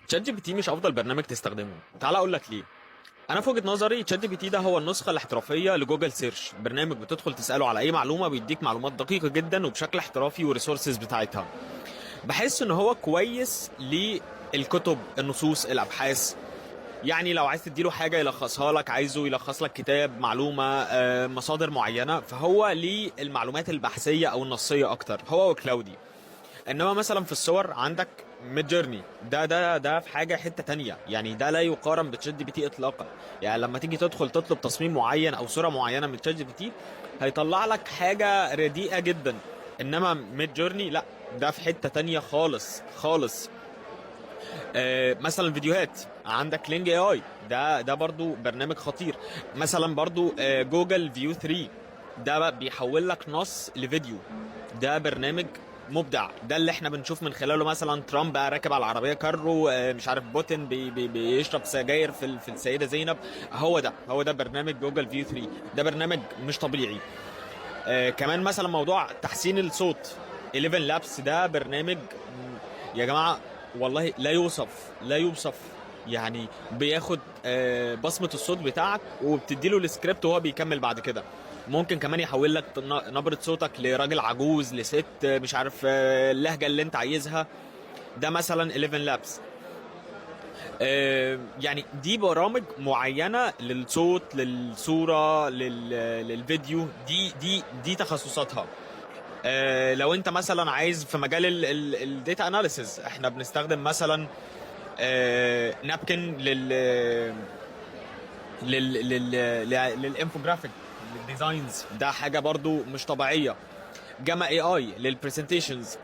تشات جي بي تي مش افضل برنامج تستخدمه. تعال اقول لك ليه. انا في وجهه نظري تشات جي بي تي ده هو النسخه الاحترافيه لجوجل سيرش، برنامج بتدخل تساله على اي معلومه بيديك معلومات دقيقه جدا وبشكل احترافي والريسورسز بتاعتها. بحس ان هو كويس للكتب، النصوص، الابحاث. يعني لو عايز تديله حاجه يلخصها لك، عايزه يلخص لك كتاب، معلومه، مصادر معينه، فهو للمعلومات البحثيه او النصيه اكتر، هو وكلاودي. انما مثلا في الصور عندك ميد جيرني، ده في حاجه حته تانية، يعني ده لا يقارن بتشات جي بي تي اطلاقا. يعني لما تيجي تدخل تطلب تصميم معين او صوره معينه من تشات جي بي تي هيطلع لك حاجه رديئه جدا. انما ميد جيرني لا، ده في حته تانية خالص خالص. مثلا فيديوهات عندك لينج اي اي، ده برضو برنامج خطير. مثلا برضو جوجل فيو 3، ده بقى بيحول لك نص لفيديو. ده برنامج مبدع، ده اللي احنا بنشوف من خلاله مثلا ترامب بقى راكب على العربيه كارو، مش عارف بوتين بيشرب سجاير في السيده زينب. هو ده برنامج جوجل فيو 3، ده برنامج مش طبيعي. كمان مثلا موضوع تحسين الصوت، 11 لابس، ده برنامج يا جماعه والله لا يوصف لا يوصف. يعني بياخد بصمه الصوت بتاعك وبتديله السكريبت وهو بيكمل بعد كده. ممكن كمان يحول لك نبرة صوتك لراجل عجوز، لست، مش عارف، اللهجة اللي انت عايزها. ده مثلا 11 لابس. يعني دي برامج معينة للصوت، للصورة، للفيديو، دي تخصصاتها. لو انت مثلا عايز في مجال الداتا اناليسز، احنا بنستخدم مثلا نابكن للانفوجرافيك، للديزاينز، ده حاجه برضو مش طبيعيه. جاما اي اي للبرزنتيشنز.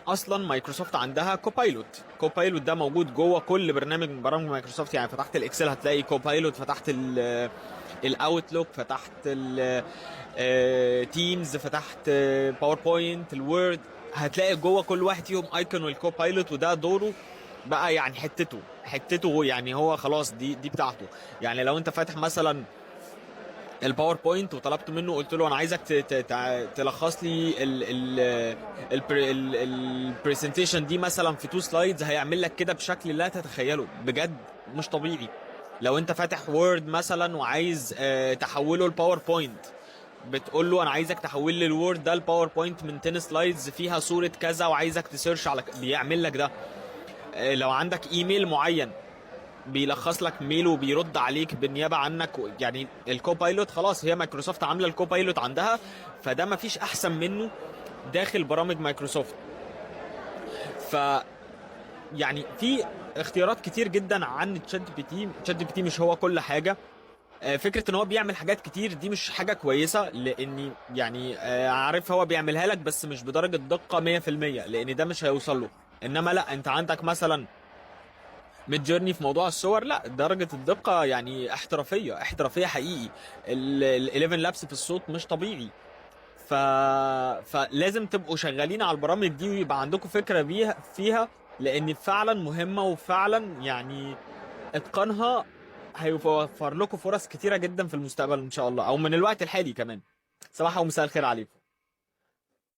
اصلا مايكروسوفت عندها كوبايلوت. كوبايلوت ده موجود جوه كل برنامج من برامج مايكروسوفت. يعني فتحت الاكسل هتلاقي كوبايلوت، فتحت الاوتلوك، فتحت تيمز، فتحت باوربوينت، الوورد، هتلاقي جوه كل واحد فيهم ايكون والكوبايلوت، وده دوره بقى، يعني حتته يعني هو خلاص دي بتاعته. يعني لو انت فاتح مثلا الباوربوينت وطلبت منه، قلت له انا عايزك تلخص لي البرزنتيشن دي مثلا في 2 سلايدز، هيعمل لك كده بشكل لا تتخيله، بجد مش طبيعي. لو انت فاتح وورد مثلا وعايز تحوله الباوربوينت، بتقول له انا عايزك تحول لي الوورد ده الباوربوينت من 10 سلايدز فيها صورة كذا وعايزك تسيرش على بيعمل لك ده. لو عندك ايميل معين بيلخص لك ميل وبيرد عليك بالنيابه عنك. يعني الكوبايلوت خلاص، هي مايكروسوفت عامله الكوبايلوت عندها، فده مفيش احسن منه داخل برامج مايكروسوفت. ف يعني في اختيارات كتير جدا عن تشات جي بي تي. تشات جي بي تي مش هو كل حاجه. فكره ان هو بيعمل حاجات كتير دي مش حاجه كويسه، لاني يعني عارف هو بيعملها لك بس مش بدرجه دقه 100%، لان ده مش هيوصل له. انما لا، انت عندك مثلا ميد جيرني في موضوع الصور، لا درجة الدقة يعني احترافية حقيقي. ال 11 لابس في الصوت مش طبيعي. ف... فلازم تبقوا شغالين على البرامج دي ويبقى عندكم فكرة فيها، لان فعلا مهمة، وفعلا يعني اتقانها هيوفر لكم فرص كتيرة جدا في المستقبل ان شاء الله، او من الوقت الحالي كمان. صباح ومساء الخير عليكم.